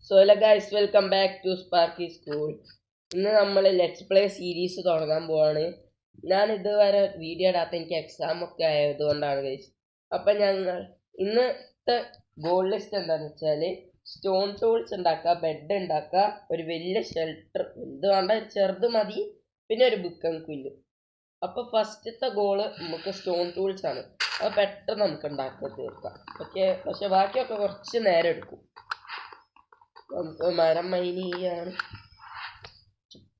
So hello guys, welcome back to Sparky School. ഇന്ന് നമ്മൾ let's play series തുടങ്ങാൻ പോവാണ്. ഞാൻ ഇതുവരെ വീഡിയോ ഇടാത്ത എനിക്ക് എക്സാം ഒക്കെ ആയതുകൊണ്ടാണ് ഗൈസ്. അപ്പം ഞങ്ങൾ ഇന്നത്തെ ഗോൾ ലിസ്റ്റ് എന്താണെന്ന് വെച്ചാൽ സ്റ്റോൺ ടൂൾസ് ഉണ്ടാക്കുക, ബെഡ് ഉണ്ടാക്കുക, ഒരു വലിയ ഷെൽട്ടർ, ഇത് വേണ്ട ചെറുത് മതി, പിന്നെ ഒരു ബുക്ക് ആൻഡ് ക്വില്ല്. അപ്പോൾ ഫസ്റ്റത്തെ ഗോള് നമുക്ക് സ്റ്റോൺ ടൂൾസ് ആണ്. അത് പെട്ടെന്ന് നമുക്ക് ഉണ്ടാക്കി തീർക്കാം. ഓക്കെ, പക്ഷെ ബാക്കിയൊക്കെ കുറച്ച് നേരം എടുക്കും. നമുക്ക് മരം മൈൻ ചെയ്യാണ്,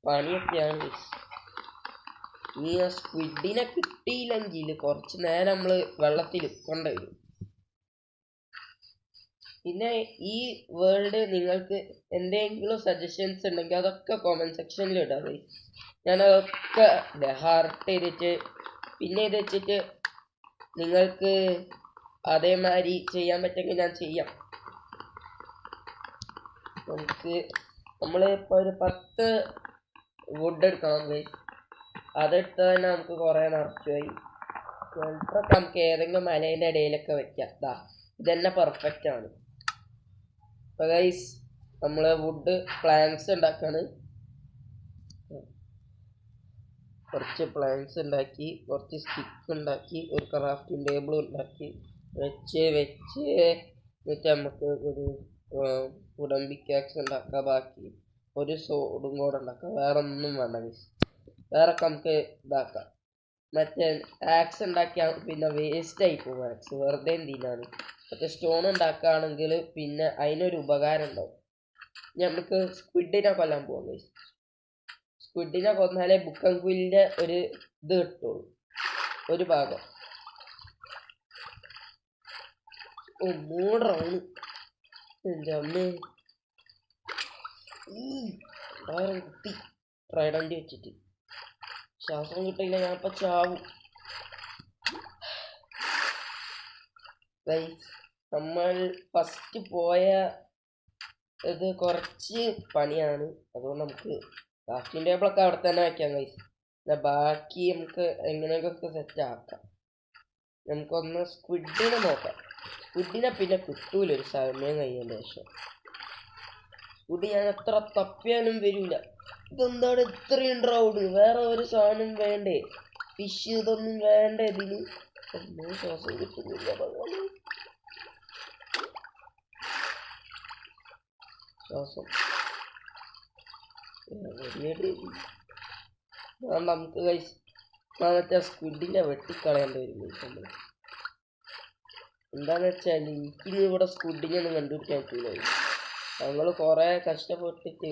പണിയൊക്കെയാണ്. ഇനി ആ സ്ക്വിഡിനെ കിട്ടിയില്ലെങ്കിൽ കുറച്ച് നേരം നമ്മൾ വെള്ളത്തിൽ കൊണ്ടുവരും. പിന്നെ ഈ വേൾഡ് നിങ്ങൾക്ക് എന്തെങ്കിലും സജഷൻസ് ഉണ്ടെങ്കിൽ അതൊക്കെ കോമെന്റ് സെക്ഷനിൽ ഇടാം. ഞാനതൊക്കെ ഹാർട്ട് ചെയ്തിട്ട് പിന്നെ ഇത് വെച്ചിട്ട് നിങ്ങൾക്ക് അതേമാതിരി ചെയ്യാൻ പറ്റുമെങ്കിൽ ഞാൻ ചെയ്യാം. നമ്മളിപ്പോൾ ഒരു 10 വുഡ് എടുക്കണം. അതെടുത്താൽ തന്നെ നമുക്ക് കുറേ നിറച്ചുപോയി. ഷെൽട്ടറൊക്കെ നമുക്ക് ഏതെങ്കിലും മലേൻ്റെ ഇടയിലൊക്കെ വെക്കാം. ഇതന്നെ പെർഫെക്റ്റ് ആണ്. അപ്പോൾ ഗൈസ് നമ്മൾ വുഡ് പ്ലാങ്ക്സ് ഉണ്ടാക്കാണ്. കുറച്ച് പ്ലാങ്ക്സ് ഉണ്ടാക്കി, കുറച്ച് സ്റ്റിക്ക് ഉണ്ടാക്കി, ഒരു ക്രാഫ്റ്റിംഗ് ടേബിൾ ഉണ്ടാക്കി വെച്ച് എന്നിട്ട് നമുക്ക് ഒരു വുഡൻ പിക്കാക്സ് ഉണ്ടാക്കാം. ബാക്കി ഒരു സോഡും കൂടെ ഉണ്ടാക്കാം. വേറെ ഒന്നും വേണ്ട ഗൈസ്. വേറെ നമുക്ക് ഇതാക്കാം. മറ്റേ ആക്സ് ഉണ്ടാക്കിയാൽ പിന്നെ വേസ്റ്റ് ആയി പോകും. ആക്സ് വെറുതെ എന്തിനാണ്. മറ്റേ സ്റ്റോൺ ഉണ്ടാക്കുകയാണെങ്കിൽ പിന്നെ അതിനൊരു ഉപകാരം ഉണ്ടാവും. നമുക്ക് സ്ക്വിഡിനെ കൊല്ലാൻ പോകാം ഗൈസ്. സ്ക്വിഡിനെ കൊന്നാലേ ബുക്ക് ആൻഡ് ക്വില്ലിൻ്റെ ഒരു ഇത് കിട്ടുള്ളൂ, ഒരു ഭാഗം. 3 റൗണ്ട് എൻ്റെ അമ്മേ കുത്തി ട്രൈഡൻറ്റ് വെച്ചിട്ട് ശ്വാസം കിട്ടില്ല. ഞാനിപ്പോൾ ചാവും. നമ്മൾ ഫസ്റ്റ് പോയ ഇത് കുറച്ച് പണിയാണ്, അതുകൊണ്ട് നമുക്ക് ക്രാഫ്റ്റിംഗ് ടേബിളൊക്കെ അവിടെ തന്നെ വയ്ക്കാം ഗൈസ്. പിന്നെ ബാക്കി നമുക്ക് എങ്ങനെയൊക്കെ സെറ്റ് ആക്കാം. നമുക്കൊന്ന് സ്ക്വിഡിനെ നോക്കാം. സ്ക്വിഡിനെ പിന്നെ കിട്ടൂല ഒരു സമയം കഴിയുന്നതിന് ശേഷം. സ്ക്വിഡ് ഞാൻ എത്ര തപ്പിയാലും വരില്ല. ഇതെന്താണ് ഇത്രയും റൗണ്ട്? വേറെ ഒരു സാധനം വേണ്ടേ? ഫിഷ് ഇതൊന്നും വേണ്ട ഇതിന്. ഒന്നും ശ്വാസം കിട്ടുന്നില്ല. ശ്വാസം നമുക്ക് കഴിച്ച് മറ്റേ സ്ക്വിഡിനെ വെട്ടിക്കളയേണ്ടി വരും. നമ്മൾ എന്താണെന്ന് വെച്ചാൽ എനിക്കിനി ഇവിടെ സ്ക്വിഡിനെ ഒന്നും കണ്ടുപിടിക്കാൻ പറ്റില്ല. ഞങ്ങൾ കുറേ കഷ്ടപ്പെട്ടിട്ട്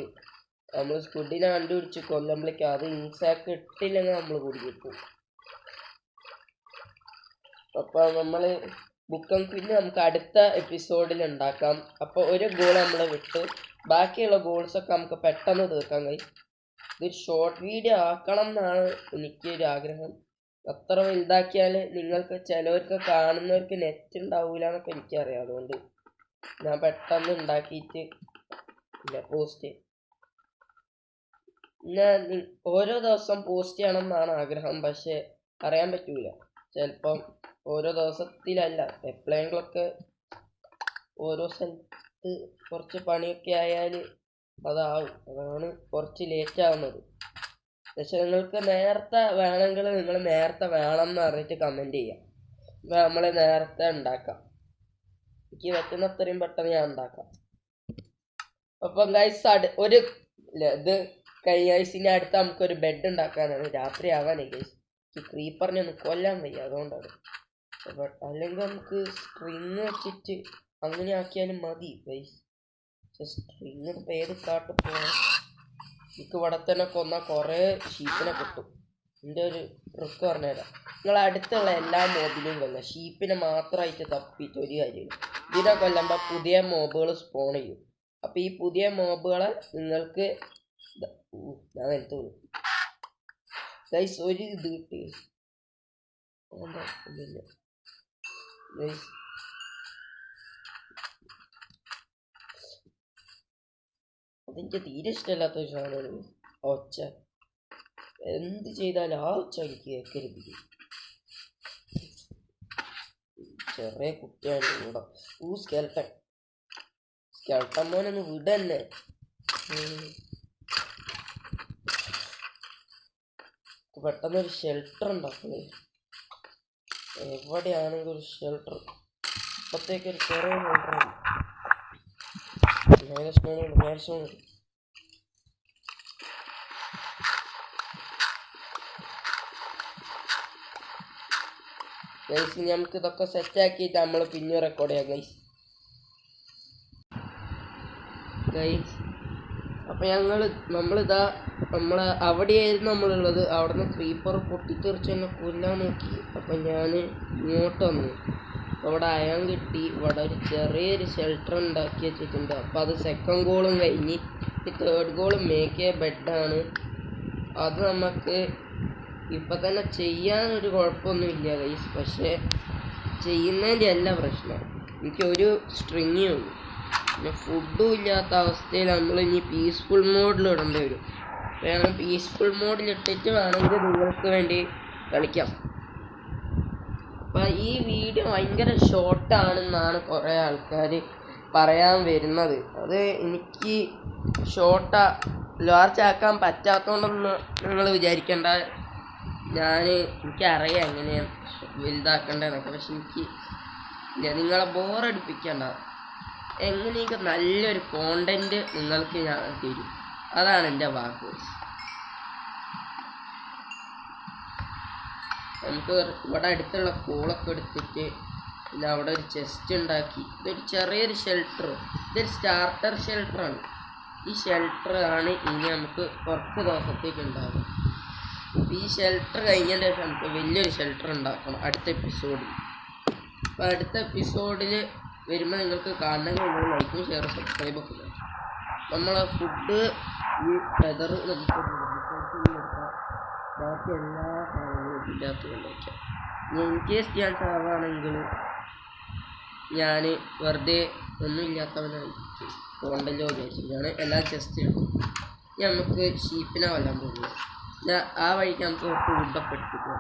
നമ്മൾ സ്ക്വിഡിനെ കണ്ടുപിടിച്ച് കൊല്ലുമ്പോഴേക്കും അത് ഇൻസാക്ക് ഇട്ടില്ലെങ്കിൽ നമ്മൾ കുടുങ്ങിപ്പോവും. അപ്പോൾ നമ്മൾ ബുക്ക് ആൻഡ് ക്വില്ല് നമുക്ക് അടുത്ത എപ്പിസോഡിൽ ഉണ്ടാക്കാം. അപ്പോൾ ഒരു ഗോൾ നമ്മൾ വിട്ടു, ബാക്കിയുള്ള ഗോൾസൊക്കെ നമുക്ക് പെട്ടെന്ന് തീർക്കാൻ കഴിയും. ഇതൊരു ഷോർട്ട് വീഡിയോ ആക്കണം എന്നാണ് എനിക്കൊരു ആഗ്രഹം. അത്ര വലുതാക്കിയാൽ നിങ്ങൾക്ക് ചിലവർക്ക് കാണുന്നവർക്ക് നെറ്റ് ഉണ്ടാവില്ല എന്നൊക്കെ എനിക്കറിയാം. അതുകൊണ്ട് ഞാൻ പെട്ടെന്ന് ഉണ്ടാക്കിയിട്ട് പോസ്റ്റ്. ഞാൻ ഓരോ ദിവസം പോസ്റ്റ് ചെയ്യണം എന്നാണ് ആഗ്രഹം, പക്ഷെ അറിയാൻ പറ്റൂല. ചിലപ്പം ഓരോ ദിവസത്തിലല്ല, എപ്പോഴെങ്കിലൊക്കെ ഓരോ സ്ഥലത്ത് കുറച്ച് പണിയൊക്കെ ആയാൽ അതാവും. അതാണ് കുറച്ച് ലേറ്റ് ആവുന്നത്. പക്ഷെ നിങ്ങൾക്ക് നേരത്തെ വേണമെങ്കിൽ നിങ്ങൾ നേരത്തെ വേണം എന്ന് പറഞ്ഞിട്ട് കമൻറ്റ് ചെയ്യാം. അപ്പോൾ നമ്മൾ നേരത്തെ ഉണ്ടാക്കാം. എനിക്ക് പറ്റുന്ന അത്രയും പെട്ടെന്ന് ഞാൻ ഉണ്ടാക്കാം. അപ്പം ഗൈസ് ഒരു ഇത് കഴിഞ്ഞ അടുത്ത് നമുക്കൊരു ബെഡ് ഉണ്ടാക്കാനാണ്. രാത്രി ആവാനേ ഗൈസ്. ഈ ക്രീപ്പറിനെ ഒന്ന് കൊല്ലാൻ വയ്യ, അതുകൊണ്ടാണ്. അല്ലെങ്കിൽ നമുക്ക് സ്ട്രിങ് വെച്ചിട്ട് അങ്ങനെ ആക്കിയാലും മതി ഗൈസ്. സ്ട്രിങ് ഇപ്പം ഏത് കാട്ട് പോകാൻ? എനിക്ക് ഇവിടെ തന്നെ കൊന്നാൽ കുറേ ഷീപ്പിനെ കിട്ടും. എൻ്റെ ഒരു ട്രിക്ക് പറഞ്ഞുതരാം. നിങ്ങൾ അടുത്തുള്ള എല്ലാ മോബിനെയും കൊല്ലാം. ഷീപ്പിനെ മാത്രമായിട്ട് തപ്പിയിട്ട് ഒരു കാര്യമില്ല. ഇതിനെ കൊല്ലുമ്പോൾ പുതിയ മോബുകൾ സ്പോൺ ചെയ്യും. അപ്പം ഈ പുതിയ മോബുകളെ നിങ്ങൾക്ക് ഞാൻ എടുത്തു ഗൈസ്. ഒരു ഇത് കിട്ടി ഗൈസ്. അതെനിക്ക് തീരെ ഇഷ്ടമല്ലാത്ത ഒരു സാധനമാണ് ഒച്ച. എന്ത് ചെയ്താലും ആ ഒച്ച എനിക്ക് കേൾക്കരുത്. ചെറിയ കുട്ടിയാണ് കൂടെ. സ്കെൽട്ടൻ സ്കെൽട്ടൻ മോനൊന്ന് വിടന്നെ. പെട്ടെന്നൊരു ഷെൽട്ടർ ഉണ്ടാക്കുന്നത്. എവിടെയാണെങ്കിൽ ഒരു ഷെൽട്ടർ. ഇപ്പത്തേക്കൊരു ചെറിയ ഷെൽട്ടർ. ഗൈസ് നമുക്ക് ഇതൊക്കെ സെറ്റാക്കിയിട്ട് നമ്മൾ പിന്നെ റെക്കോർഡ് ചെയ്യാം ഗൈസ്. അപ്പം നമ്മളിതാ അവിടെയായിരുന്നു നമ്മളുള്ളത്. അവിടെ നിന്ന് ക്രീപ്പർ പൊട്ടിത്തെറിച്ച് തന്നെ കൊല്ലാൻ നോക്കി. അപ്പം ഞാൻ ഇങ്ങോട്ട് വന്നു. അവിടെ അയാൻ കിട്ടി. ഇവിടെ ഒരു ചെറിയൊരു ഷെൽട്ടർ ഉണ്ടാക്കി വെച്ചിട്ടുണ്ട്. അപ്പം അത് സെക്കൻഡ് ഗോളും കഴിഞ്ഞ് ഈ തേർഡ് ഗോൾ മേക്ക് ബെഡാണ്. അത് നമുക്ക് ഇപ്പം തന്നെ ചെയ്യാനൊരു കുഴപ്പമൊന്നുമില്ല ഗൈസ്. പക്ഷേ ചെയ്യുന്നതിൻ്റെ അല്ല പ്രശ്നം. എനിക്കൊരു സ്ട്രിങ്ങേ ഉള്ളൂ. പിന്നെ ഫുഡും ഇല്ലാത്ത അവസ്ഥയിൽ നമ്മൾ ഇനി പീസ്ഫുൾ മോഡിൽ ഇടേണ്ടി വരും. അപ്പോൾ ഞങ്ങൾ പീസ്ഫുൾ മോഡിൽ ഇട്ടിട്ട് വേണമെങ്കിൽ നിങ്ങൾക്ക് വേണ്ടി കളിക്കാം. അപ്പം ഈ വീഡിയോ ഭയങ്കര ഷോർട്ടാണെന്നാണ് കുറേ ആൾക്കാർ പറയാൻ വരുന്നത്. അത് എനിക്ക് ലാർജ് ആക്കാൻ പറ്റാത്തതുകൊണ്ടൊന്നും നിങ്ങൾ വിചാരിക്കേണ്ട. എനിക്കറിയാം എങ്ങനെയാണ് വലുതാക്കേണ്ടതെന്നൊക്കെ. പക്ഷെ നിങ്ങളെ ബോറടിപ്പിക്കേണ്ട. എങ്ങനെയൊക്കെ നല്ലൊരു കോണ്ടന്റ് നിങ്ങൾക്ക് ഞാൻ തരും. അതാണ് എൻ്റെ വാക്ക്. നമുക്ക് ഇവിടെ അടുത്തുള്ള കോളൊക്കെ എടുത്തിട്ട് പിന്നെ അവിടെ ഒരു ചെസ്റ്റ് ഉണ്ടാക്കി. ഇതൊരു ചെറിയൊരു ഷെൽട്ടർ. ഇതൊരു സ്റ്റാർട്ടർ ഷെൽട്ടറാണ്. ഈ ഷെൽട്ടർ ആണ് ഇനി നമുക്ക് കുറച്ച് ദിവസത്തേക്ക് ഉണ്ടാകും. ഈ ഷെൽട്ടർ കഴിഞ്ഞതിന് ശേഷം നമുക്ക് വലിയൊരു ഷെൽട്ടർ ഉണ്ടാക്കണം അടുത്ത എപ്പിസോഡിൽ. അപ്പോൾ അടുത്ത എപ്പിസോഡിൽ വരുമ്പോൾ നിങ്ങൾക്ക് കാണണമെങ്കിൽ നിങ്ങൾ ലൈക്കും ഷെയർ സബ്സ്ക്രൈബ് ഒക്കെ ചെയ്യണം. നമ്മളെ ഫുഡ് ഈ ഫെദർ ബാക്കി എല്ലാ സാധനങ്ങളും ഇതിനകത്ത് കൊണ്ടുവയ്ക്കാം. ഇൻ കേസ് ഞാൻ സാധാണെങ്കിൽ ഞാൻ വെറുതെ ഒന്നുമില്ലാത്തവനായിട്ട് പോകണ്ടല്ലോ വിചാരിച്ചിട്ടാണ് എല്ലാം ചെസ്റ്റ് എടുക്കും. നമുക്ക് ഷീപ്പിനെ കൊല്ലാൻ പോകുന്നത്. ആ വഴിക്ക് നമുക്ക് ഫുഡൊക്കെ എടുത്തിട്ട്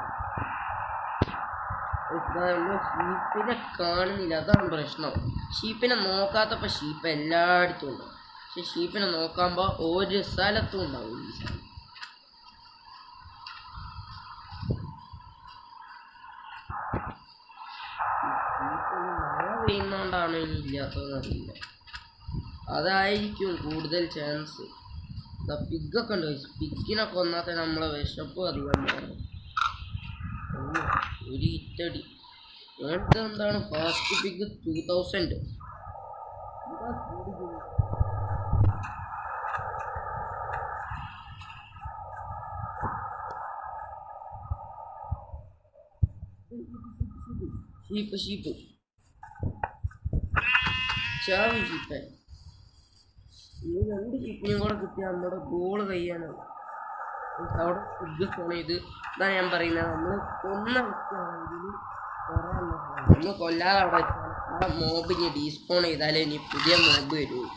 ഷീപ്പിനെ കാണുന്നില്ല. അതാണ് പ്രശ്നം. ഷീപ്പിനെ നോക്കാത്തപ്പോൾ ഷീപ്പ് എല്ലായിടത്തും ഉണ്ടാവും. പക്ഷെ ഷീപ്പിനെ നോക്കുമ്പോൾ ഒരു സ്ഥലത്തും ഉണ്ടാവും. മഴ പെയ്യുന്നോണ്ടാണ് ഇനി ഇല്ലാത്തതെന്നറിയില്ല. അതായിരിക്കും കൂടുതൽ ചാൻസ്. പിഗൊക്കെ ഉണ്ട്. പിഗിനെ കൊന്നാത്ത നമ്മളെ വിശപ്പ് അധികം മാറും. ഒരു ഇറ്റടി എന്താണ് ഫാസ്റ്റ് പിഗ് 2000. ഷീപ്പ് ചാവും ഷീപ്പൻ. ഈ 2 ഷീപ്പിനെയും കൂടെ കിട്ടിയാൽ നമ്മുടെ ഗോള് കഴിയാനാണ്. അവിടെ ഫുഡ് ഫോൺ ചെയ്ത് ഇതാ ഞാൻ പറയുന്നത്. നമ്മൾ കൊന്ന വ്യക്തിയാണെങ്കിൽ നമ്മൾ കൊല്ലാതെ അവിടെ ആ മോബിനെ ഡീസ്പോൺ ചെയ്താലേ ഇനി പുതിയ മോബ് വരുള്ളൂ.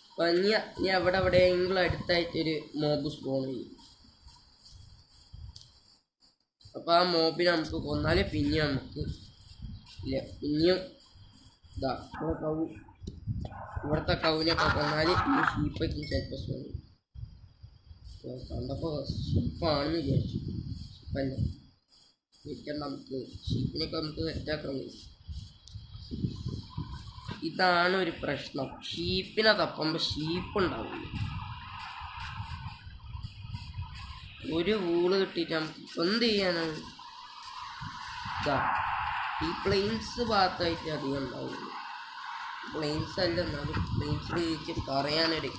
അപ്പം ഇനി എവിടെയെങ്കിലും അടുത്തായിട്ടൊരു മോബ് സ്പോൺ ചെയ്യും. അപ്പം ആ മോബിനെ നമുക്ക് കൊന്നാലേ പിന്നെ നമുക്ക് ഇല്ല. പിന്നെയും ഇതാ ഇവിടുത്തെ കൗവിനൊക്കെ കൊന്നാൽ ഈ ഷീപ്പൊക്കെ ചിലപ്പോൾ സ്പോൺ ചെയ്യും. കണ്ടപ്പോൾ ഷീപ്പാണെന്ന് വിചാരിച്ചു. ഷീപ്പല്ല. നമുക്ക് ഷീപ്പിനൊക്കെ നമുക്ക് സെറ്റാക്കാം. ഇതാണ് ഒരു പ്രശ്നം. ഷീപ്പിനെ തപ്പുമ്പോൾ ഷീപ്പ് ഉണ്ടാവില്ല. ഒരു വൂള് കിട്ടിയിട്ട് നമുക്ക് എന്ത് ചെയ്യാനാണ്? ഇതാ ഈ പ്ലെയിൻസ് ഭാഗത്തായിട്ട് അധികം ഉണ്ടാവില്ല. പ്ലെയിൻസ് അല്ല, എന്നാലും പ്ലെയിൻസിൽ എനിക്ക് പറയാനൊരു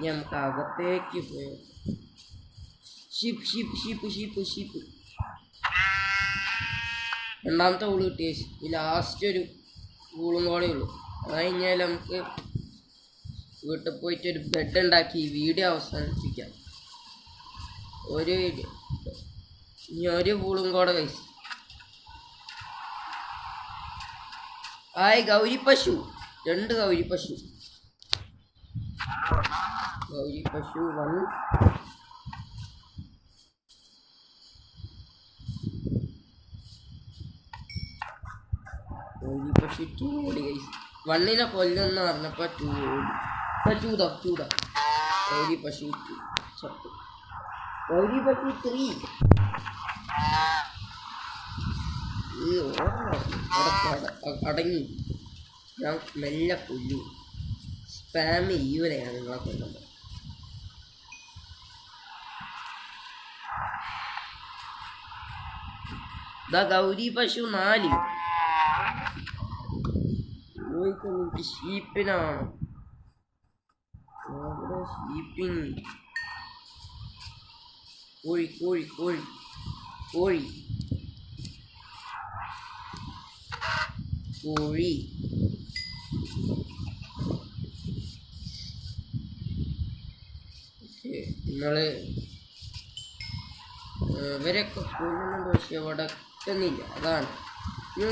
നമുക്ക് അകത്തേക്ക് പോയോ. ഷീപ്പ് രണ്ടാമത്തെ വൂള് കിട്ടിയ ലാസ്റ്റ് ഒരു വൂളും കൂടെ ഉള്ളൂ. അത് കഴിഞ്ഞാൽ നമുക്ക് വീട്ടിൽ പോയിട്ട് ഒരു ബെഡ് ഉണ്ടാക്കി ഈ വീഡിയോ അവസാനിപ്പിക്കാം. ഇനി ഒരു വൂളും കൂടെ കഴിച്ചു. ഗൗരിപ്പശു 2 ഗൗരിപ്പശു 1. ഗൗരി പശു 2 ഓടി ഗൈസ്. 1നെ കൊല്ലുന്ന പറഞ്ഞപ്പോ 2 ഓടി. ചൂത ഗൗരി പശു 2 ചത്തു. ഗൗരി പശു 3 അടങ്ങി. ഞാൻ മെല്ലെ കൊല്ലു. സ്പാം ചെയ്യൂലെയാണ് നിങ്ങളെ കൊല്ലുന്നത്. ഗൗരി പശു 4 എനിക്ക് ഷീപ്പിനാണ്. ഷീപ്പിന് കോഴി കോഴി കോഴി കോഴി കോഴി നിങ്ങള് ഇവരൊക്കെ കൊല്ലുന്നുണ്ട്, പക്ഷെ അവിടെ എത്തുന്നില്ല. അതാണ്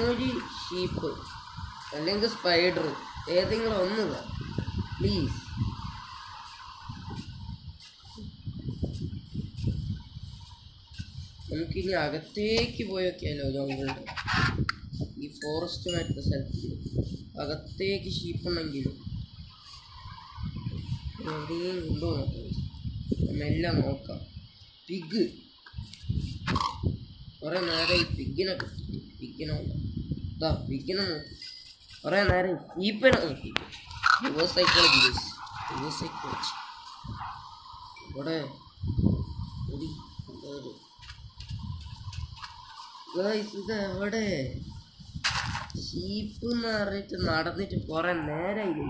ഒരു ഷീപ്പ് അല്ലെങ്കിൽ സ്പൈഡർ ഏതെങ്കിലും ഒന്ന് പ്ലീസ്. നമുക്കിനി അകത്തേക്ക് പോയൊക്കെയല്ലോ ജോങ്കളുടെ ഈ ഫോറസ്റ്റുമായിട്ട് സ്ഥലത്ത് അകത്തേക്ക് ഷീപ്പുണ്ടെങ്കിലും എവിടെയും ഉണ്ടോ മെല്ലെ നോക്കാം. പിഗ് കുറെ നേരം ഈ പിഗിനെ നോക്കി. പിഗിനെ നോക്കി കുറെ നേരം ഷീപ്പിനെ നോക്കി. റിവേഴ്സ് സൈക്കോളജി ഇവിടെ ഇത് എവിടെ ഷീപ്പ് എന്ന് പറഞ്ഞിട്ട് നടന്നിട്ട് കുറെ നേരമായി.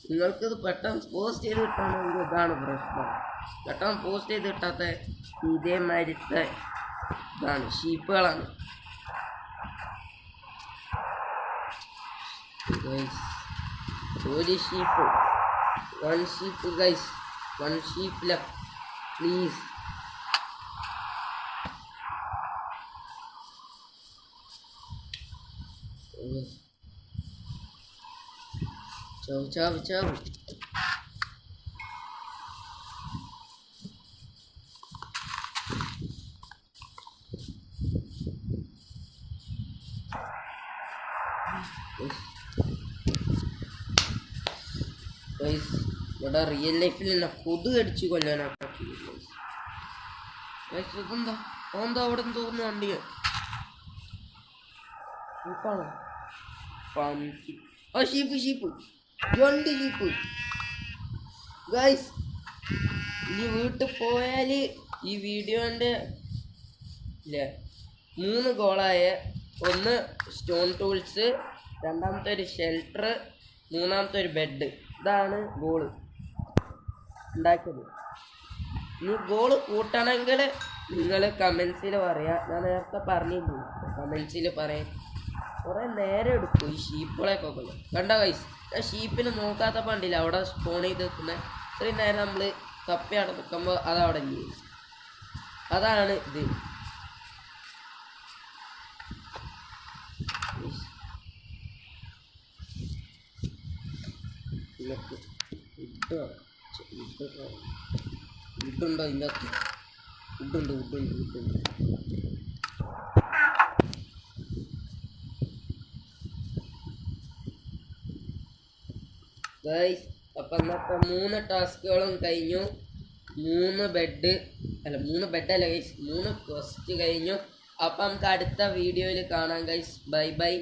നിങ്ങൾക്കിത് പെട്ടെന്ന് പോസ്റ്റ് ചെയ്ത് കിട്ടണമെങ്കിൽ ഇതാണ് പ്രശ്നം. പെട്ടെന്ന് പോസ്റ്റ് ചെയ്ത് കിട്ടാത്ത ഇതേമാതിരത്തെ ഇതാണ് ഷീപ്പുകളാണ്. ഒരു sheep 1 sheep guys. 1 sheep left please. ചാവ് ഇവിടെ റിയൽ ലൈഫിൽ തന്നെ കൊതു കടിച്ച് കൊല്ലാനാക്കി. ഇതെന്താ അവിടെ തോന്നുന്നു വണ്ടിയ ഷീപ്പ് 2 ഷീപ്പ് ഗൈസ്. ഇനി വീട്ടിൽ പോയാല് ഈ വീഡിയോന്റെ 3 ഗോളായ 1 സ്റ്റോൺ ടൂൾസ്, 2ാമത്തെ ഒരു ഷെൽട്ടർ, 3ാമത്തെ ഒരു ബെഡ്. ഇതാണ് ഗോള് ഉണ്ടാക്കിയത്. ഇനി ഗോള് കൂട്ടണമെങ്കിൽ നിങ്ങൾ കമൻസിൽ പറയാം. ഞാൻ നേരത്തെ പറഞ്ഞിരുന്നു കമൻസിൽ പറയാം. കുറെ നേരം എടുക്കും ഈ ഷീപ്പുകളെയൊക്കെ കൊല്ലും. കണ്ട ഗൈസ്, ഞാൻ ഷീപ്പിന് നോക്കാത്ത പണ്ടില്ല അവിടെ സ്പോൺ ചെയ്ത് നിൽക്കുന്നത്. ഇത്രയും നേരം നമ്മൾ തപ്പി അവിടെ നിൽക്കുമ്പോൾ അതവിടെ ഇല്ല. അതാണ് ഇത്. വുഡുണ്ടോ ഇതിൻ്റെ അകത്ത്? വുഡുണ്ട്. ഗൈസ്, അപ്പം ഇന്നത്തെ 3 ടാസ്കുകളും കഴിഞ്ഞു. 3 ബെഡല്ല ഗൈസ്, 3 ക്വസ്റ്റ് കഴിഞ്ഞു. അപ്പം നമുക്ക് അടുത്ത വീഡിയോയിൽ കാണാം ഗൈസ്. ബൈ.